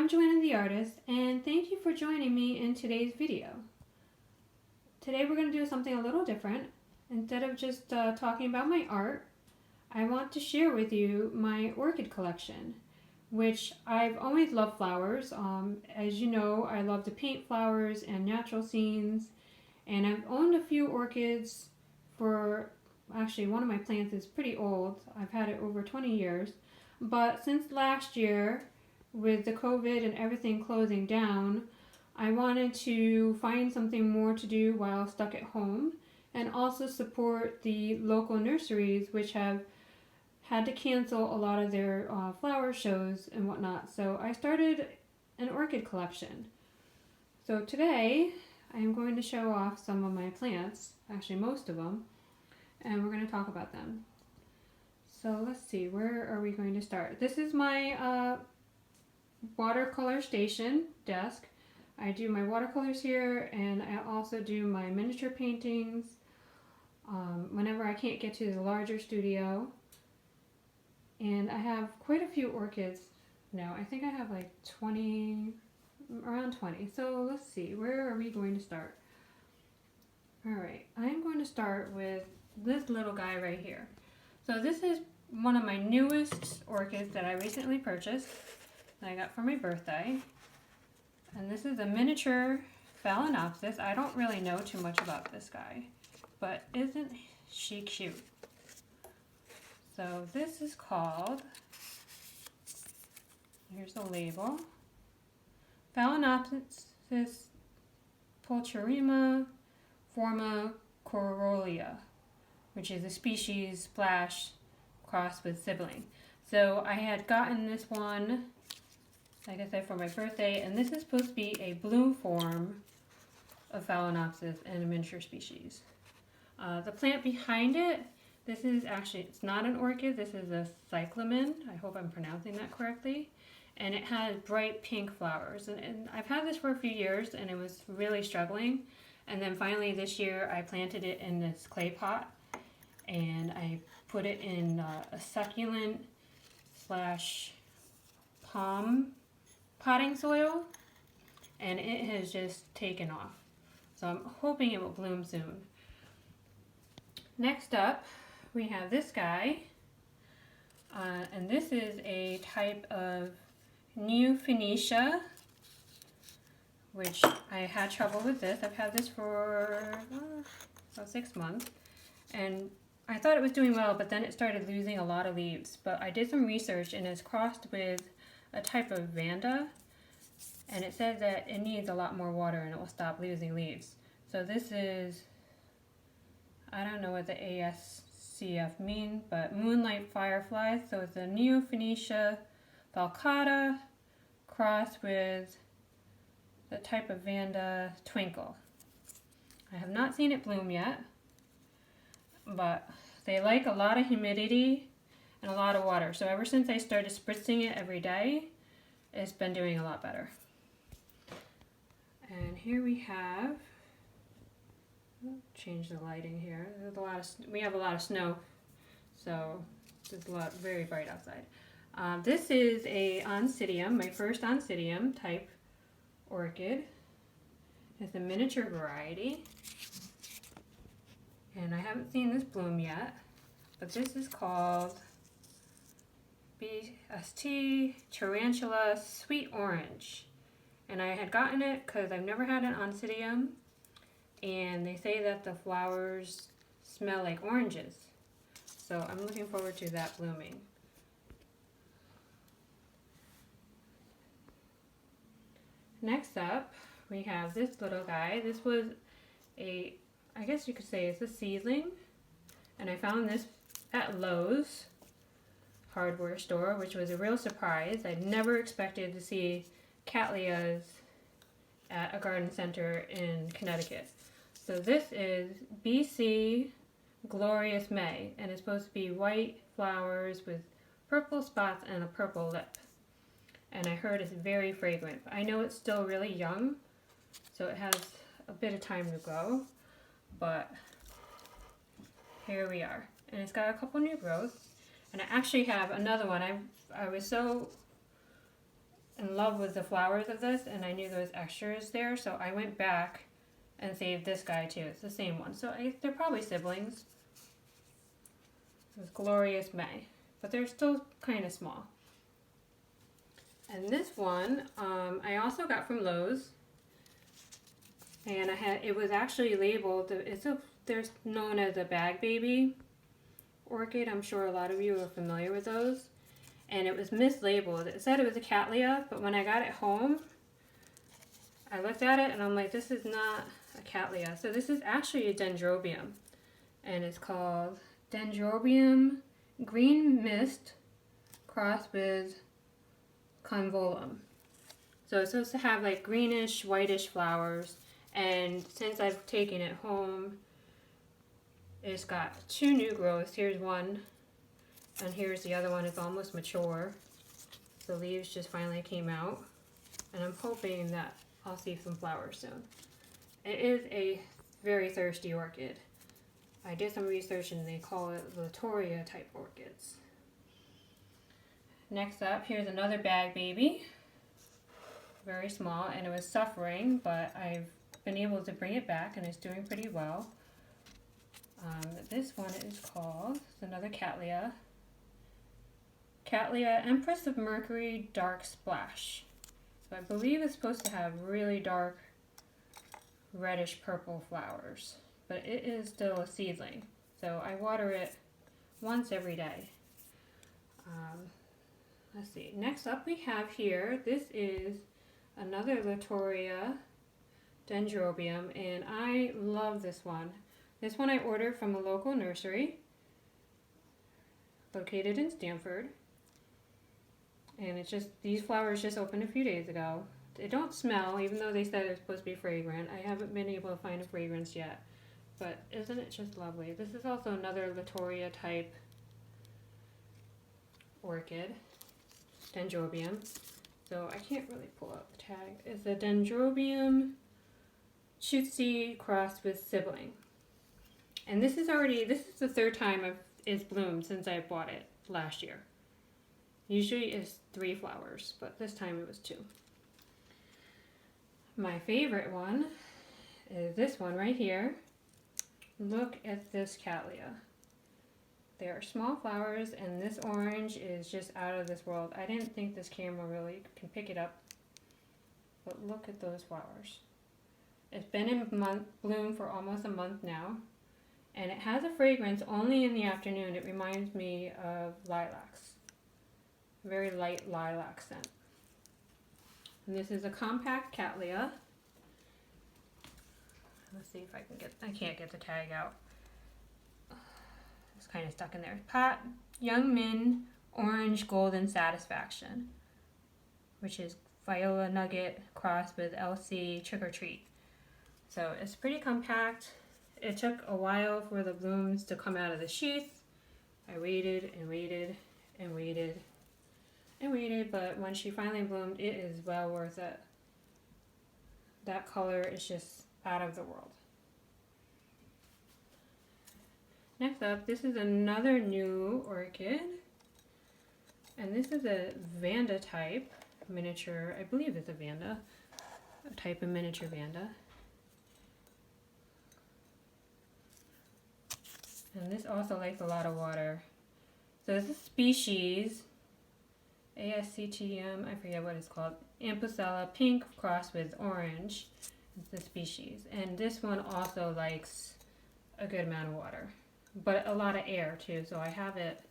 I'm JoAnna the Artist, and thank you for joining me in today's video. Today we're going to do something a little different. Instead of just talking about my art, I want to share with you my orchid collection, which I've always loved flowers. As you know, I love to paint flowers and natural scenes, and I've owned a few orchids for, actually one of my plants is pretty old. I've had it over 20 years, but since last year, with the COVID and everything closing down, I wanted to find something more to do while stuck at home, and also support the local nurseries which have had to cancel a lot of their flower shows and whatnot. So I started an orchid collection. So today I'm going to show off some of my plants, actually most of them, and we're going to talk about them. So let's see, where are we going to start? This is my watercolor station desk. I do my watercolors here, and I also do my miniature paintings whenever I can't get to the larger studio. And I have quite a few orchids now. I think I have like 20, around 20. So let's see, where are we going to start? Alright, I'm going to start with this little guy right here. So this is one of my newest orchids that I recently purchased that I got for my birthday. And this is a miniature Phalaenopsis. I don't really know too much about this guy, but isn't she cute? So this is called, here's the label, Phalaenopsis pulcherrima forma corolla, which is a species splash crossed with sibling. So I had gotten this one, like I said, for my birthday, and this is supposed to be a bloom form of Phalaenopsis and a miniature species. The plant behind it, this is actually, it's not an orchid, this is a cyclamen. I hope I'm pronouncing that correctly. And it has bright pink flowers. And I've had this for a few years, and it was really struggling. And then finally this year I planted it in this clay pot, and I put it in a succulent slash palm potting soil, and it has just taken off. So I'm hoping it will bloom soon. Next up, we have this guy, and this is a type of New Phoenicia, which I had trouble with this. I've had this for about 6 months, and I thought it was doing well, but then it started losing a lot of leaves. But I did some research, and it's crossed with a type of Vanda, and it says that it needs a lot more water and it will stop losing leaves. So this is, I don't know what the ASCF mean, but Moonlight Firefly. So it's a Neo Phoenicia falcata crossed with the type of Vanda Twinkle. I have not seen it bloom yet, but they like a lot of humidity and a lot of water. So ever since I started spritzing it every day, it's been doing a lot better. And here we have, change the lighting here. There's a lot of, we have a lot of snow, so it's a lot, very bright outside. This is a oncidium, my first oncidium type orchid. It's a miniature variety, and I haven't seen this bloom yet, but this is called BST Tarantula Sweet Orange, and I had gotten it because I've never had an oncidium, and they say that the flowers smell like oranges, so I'm looking forward to that blooming. Next up, we have this little guy. This was a, I guess you could say it's a seedling, and I found this at Lowe's hardware store, which was a real surprise. I'd never expected to see cattleyas at a garden center in Connecticut. So this is BC Glorious May, and it's supposed to be white flowers with purple spots and a purple lip. And I heard it's very fragrant. I know it's still really young, so it has a bit of time to grow, but here we are. And it's got a couple new growths, and I actually have another one. I was so in love with the flowers of this, and I knew there was extras there, so I went back and saved this guy too. It's the same one, so they're probably siblings. It was Glorious May, but they're still kind of small. And this one, I also got from Lowe's, and it was actually labeled. They're known as a bag baby orchid. I'm sure a lot of you are familiar with those. And it was mislabeled. It said it was a cattlea, but when I got it home, I looked at it and I'm like, this is not a cattlea. So this is actually a dendrobium, and it's called Dendrobium Green Mist crossed with convolvulum. So it's supposed to have like greenish, whitish flowers, and since I've taken it home, it's got 2 new growths. Here's one, and here's the other one. It's almost mature. The leaves just finally came out, and I'm hoping that I'll see some flowers soon. It is a very thirsty orchid. I did some research and they call it Latoria type orchids. Next up, here's another bag baby. Very small, and it was suffering, but I've been able to bring it back and it's doing pretty well. This one is called, it's another Cattleya. Cattleya Empress of Mercury Dark Splash. So I believe it's supposed to have really dark reddish purple flowers, but it is still a seedling. So I water it once every day. Let's see, next up we have here, this is another Latoria Dendrobium, and I love this one. This one I ordered from a local nursery located in Stanford. And it's just, these flowers just opened a few days ago. They don't smell, even though they said it's supposed to be fragrant. I haven't been able to find a fragrance yet. But isn't it just lovely? This is also another Latoria type orchid, Dendrobium. So I can't really pull out the tag. It's a Dendrobium Chutsi crossed with sibling. And this is the 3rd time it's bloomed since I bought it last year. Usually it's 3 flowers, but this time it was 2. My favorite one is this one right here. Look at this Cattleya. They are small flowers, and this orange is just out of this world. I didn't think this camera really can pick it up, but look at those flowers. It's been in bloom for almost a month now, and it has a fragrance only in the afternoon. It reminds me of lilacs. Very light lilac scent. And this is a compact Cattleya. Let's see if I can't get the tag out. It's kind of stuck in there. Pot Young Min Orange Golden Satisfaction, which is Viola Nugget crossed with LC Trick or Treat. So it's pretty compact. It took a while for the blooms to come out of the sheath. I waited and waited and waited and waited, but when she finally bloomed, it is well worth it. That color is just out of the world. Next up, this is another new orchid, and this is a Vanda type miniature. I believe it's a Vanda, a type of miniature Vanda. And this also likes a lot of water. So this is species ASCTM, I forget what it's called, Ampucella pink crossed with orange. It's the species. And this one also likes a good amount of water, but a lot of air too. So I have it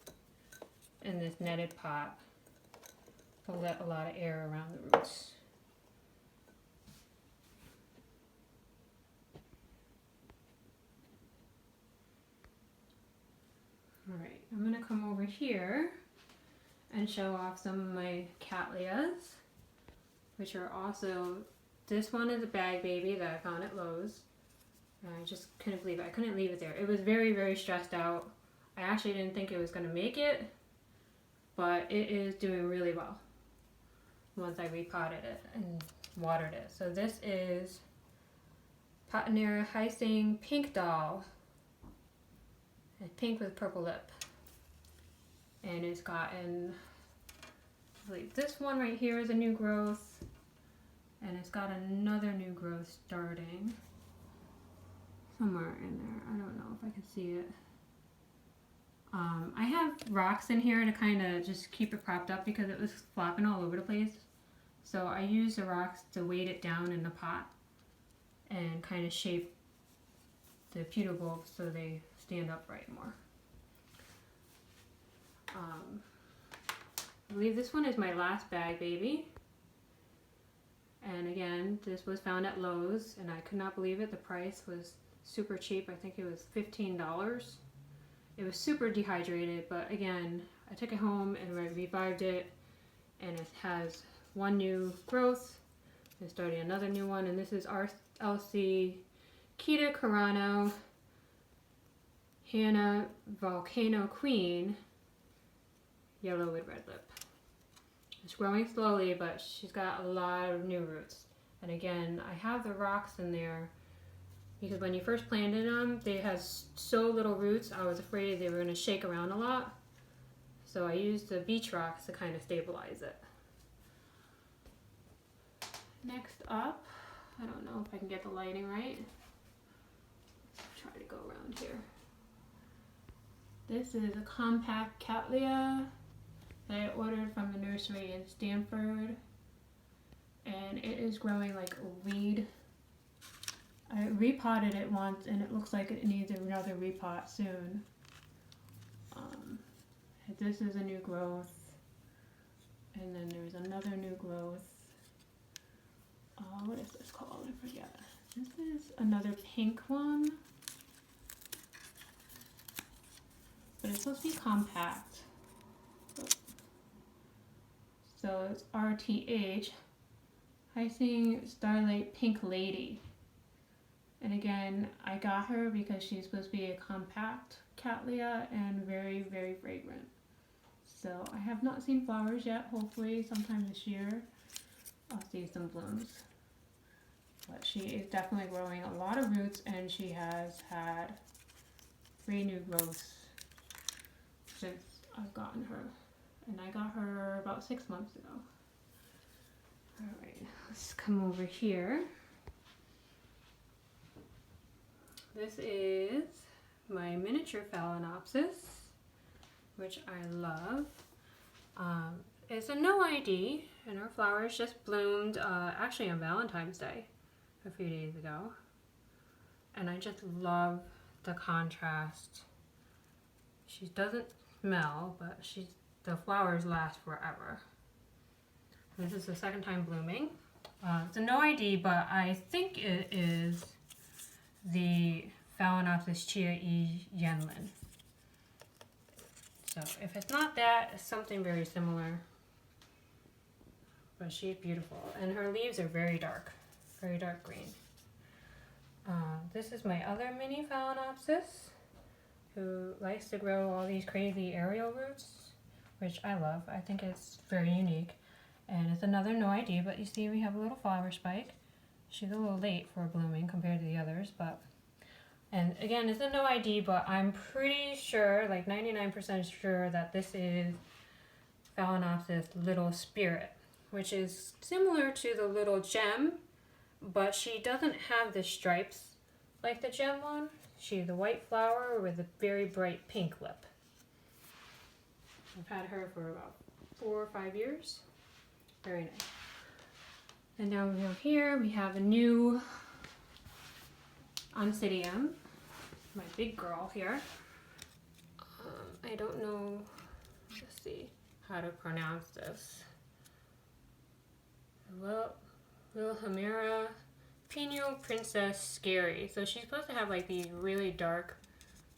in this netted pot to let a lot of air around the roots. Alright, I'm going to come over here and show off some of my Cattleyas, which are also, this one is a bag baby that I found at Lowe's. I just couldn't believe it. I couldn't leave it there. It was very, very stressed out. I actually didn't think it was going to make it, but it is doing really well once I repotted it and watered it. So this is Patinera Hyacinth Pink Doll. It's pink with purple lip. And it's gotten I believe this one right here is a new growth, and it's got another new growth starting somewhere in there. I don't know if I can see it. I have rocks in here to kind of just keep it propped up because it was flopping all over the place. So I used the rocks to weight it down in the pot and kind of shape the pewter bulbs so they stand upright more. I believe this one is my last bag baby. And again, this was found at Lowe's, and I could not believe it. The price was super cheap. I think it was $15. It was super dehydrated, but again, I took it home and I revived it, and it has one new growth. It's starting another new one, and this is RLC Kita Carano Hannah Volcano Queen Yellow with Red Lip. It's growing slowly, but she's got a lot of new roots. And again, I have the rocks in there because when you first planted them, they had so little roots, I was afraid they were going to shake around a lot. So I used the beach rocks to kind of stabilize it. Next up, I don't know if I can get the lighting right. Let's try to go around here. This is a compact cattleya that I ordered from the nursery in Stanford, and it is growing like a weed. I repotted it once and it looks like it needs another repot soon. This is a new growth, and then there's another new growth. What is this called? I forget. This is another pink one, but it's supposed to be compact. So it's RTH, Hyacinth Starlight Pink Lady. And again, I got her because she's supposed to be a compact cattleya and very, very fragrant. So I have not seen flowers yet. Hopefully sometime this year I'll see some blooms. But she is definitely growing a lot of roots, and she has had 3 new growths since I've gotten her. And I got her about 6 months ago. Alright, let's come over here. This is my miniature Phalaenopsis, which I love. It's a no ID, and her flowers just bloomed actually on Valentine's Day a few days ago. And I just love the contrast. She doesn't smell, but the flowers last forever. This is the second time blooming. It's a no ID, but I think it is the Phalaenopsis Chia E Yenlin. So if it's not that, it's something very similar. But she's beautiful, and her leaves are very dark green. This is my other mini Phalaenopsis, who likes to grow all these crazy aerial roots, which I love. I think it's very unique. And it's another no ID, but you see we have a little flower spike. She's a little late for blooming compared to the others, but, and again, it's a no ID, but I'm pretty sure, like 99% sure, that this is Phalaenopsis Little Spirit, which is similar to the little gem, but she doesn't have the stripes like the gem one. She's a white flower with a very bright pink lip. I've had her for about 4 or 5 years. Very nice. And now we have here, we have a new oncidium, my big girl here. I don't know, let's see how to pronounce this. Wilhelmina Pinot Princess Scary. So she's supposed to have like these really dark,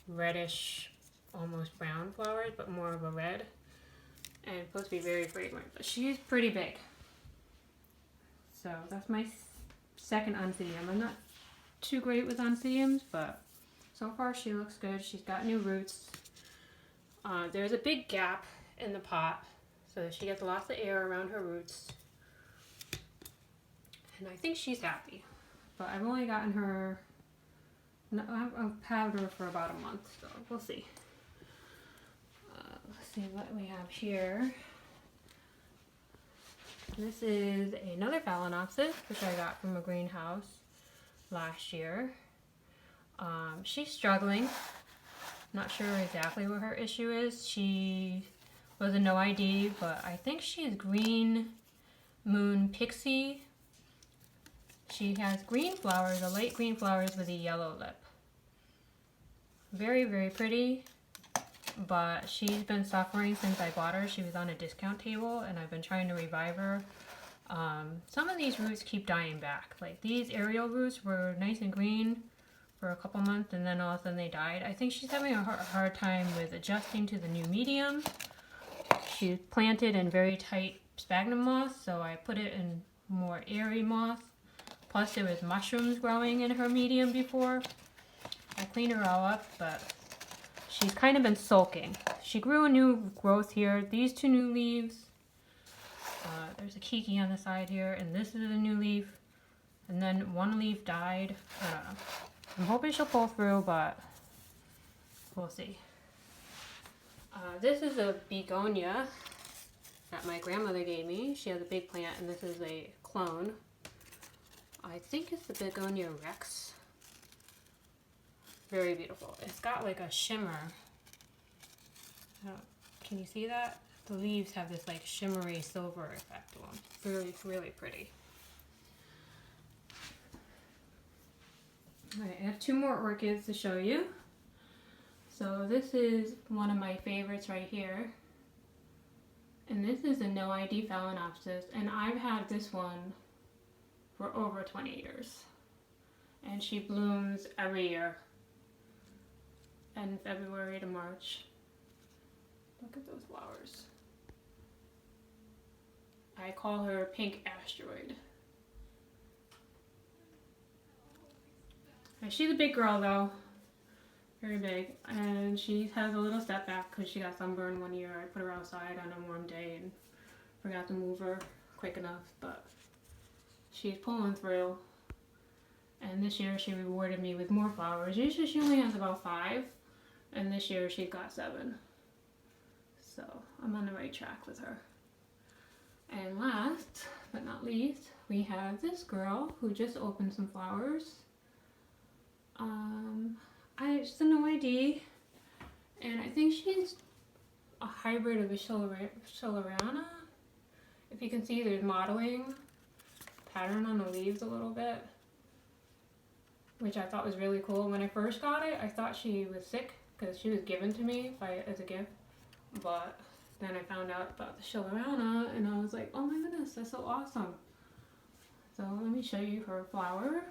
reddish, almost brown flowers, but more of a red. And it's supposed to be very fragrant, but she's pretty big. So that's my second oncidium. I'm not too great with oncidiums, but so far she looks good. She's got new roots. There's a big gap in the pot, so that she gets lots of air around her roots. And I think she's happy. But I've only gotten her, I've had her for about a month, so we'll see. Let's see what we have here. This is another Phalaenopsis, which I got from a greenhouse last year. She's struggling. Not sure exactly what her issue is. She was a no ID, but I think she's green moon Pixie. She has green flowers, a light green flowers with a yellow lip. Very, very pretty, but she's been suffering since I bought her. She was on a discount table and I've been trying to revive her. Some of these roots keep dying back. Like these aerial roots were nice and green for a couple months and then all of a sudden they died. I think she's having a hard time with adjusting to the new medium. She's planted in very tight sphagnum moss, so I put it in more airy moss. Plus there was mushrooms growing in her medium before. I cleaned her all up, but she's kind of been sulking. She grew a new growth here. These two new leaves. There's a kiki on the side here, and this is a new leaf. And then one leaf died. I don't know. I'm hoping she'll pull through, but we'll see. This is a begonia that my grandmother gave me. She has a big plant, and this is a clone. I think it's the begonia rex. Very beautiful. It's got like a shimmer. Can you see that? The leaves have this like shimmery silver effect to them. Really, really pretty. Alright, I have two more orchids to show you. So this is one of my favorites right here. And this is a no ID Phalaenopsis, and I've had this one for over 20 years. And she blooms every year. And February to March. Look at those flowers. I call her Pink Asteroid. And she's a big girl though. Very big. And she has a little setback because she got sunburned one year. I put her outside on a warm day and forgot to move her quick enough, but she's pulling through. And this year she rewarded me with more flowers. Usually she only has about 5, and this year she got 7. So I'm on the right track with her. And last but not least, we have this girl who just opened some flowers. It's a no ID, and I think she's a hybrid of a JoAnna. If you can see, there's mottling pattern on the leaves a little bit, which I thought was really cool. When I first got it, I thought she was sick because she was given to me as a gift, but then I found out about the JoAnna and I was like, oh my goodness, that's so awesome. So let me show you her flower.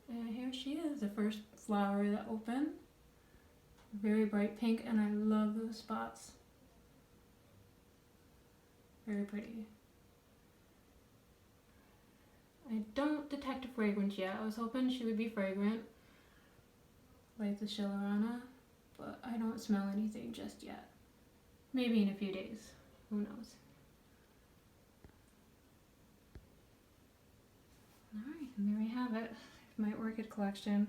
And here she is, the first flower that opened. Very bright pink, and I love those spots. Very pretty. I don't detect a fragrance yet. I was hoping she would be fragrant, like the JoAnna, but I don't smell anything just yet. Maybe in a few days. Who knows? Alright, and there we have it. My orchid collection,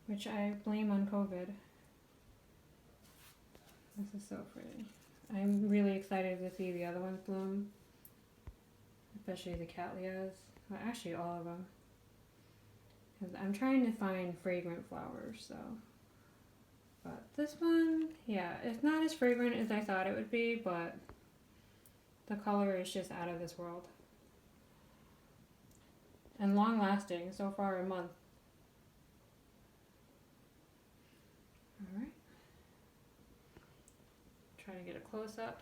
which I blame on COVID. This is so pretty. I'm really excited to see the other ones bloom, especially the cattleyas. Well, actually all of them. Because I'm trying to find fragrant flowers, so. But this one, yeah, it's not as fragrant as I thought it would be, but the color is just out of this world. And long lasting, so far a month. Alright. Try to get a close up.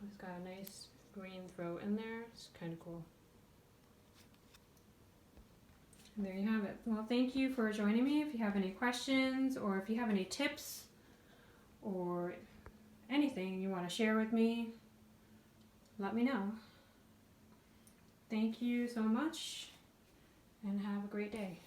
It's got a nice green throat in there. It's kind of cool. And there you have it. Well, thank you for joining me. If you have any questions or if you have any tips or anything you want to share with me, let me know. Thank you so much and have a great day.